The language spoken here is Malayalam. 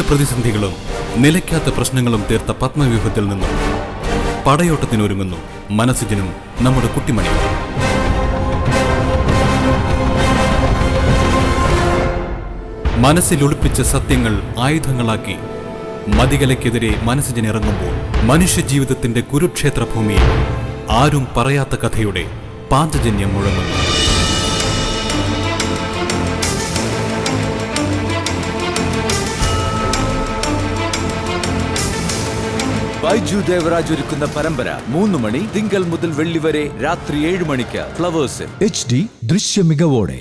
പ്രതിസന്ധികളും നിലയ്ക്കാത്ത പ്രശ്നങ്ങളും തീർത്ത പത്മവ്യൂഹത്തിൽ നിന്നും പടയോട്ടത്തിനൊരുങ്ങുന്നു മനസ്സിനും നമ്മുടെ കുട്ടിമണി. മനസ്സിൽ ഒളിപ്പിച്ച സത്യങ്ങൾ ആയുധങ്ങളാക്കി മതികലയ്ക്കെതിരെ മനസ്സിനിറങ്ങുമ്പോൾ മനുഷ്യജീവിതത്തിന്റെ കുരുക്ഷേത്ര ഭൂമിയിൽ ആരും പറയാത്ത കഥയുടെ പാഞ്ചജന്യം മുഴങ്ങുന്നു. ബൈജു ദേവരാജ് ഒരുക്കുന്ന പരമ്പര 3 മണി തിങ്കൾ മുതൽ വെള്ളി വരെ രാത്രി 7 മണിക്ക് ഫ്ലവേഴ്സിൽ. HD ദൃശ്യ മികവോടെ.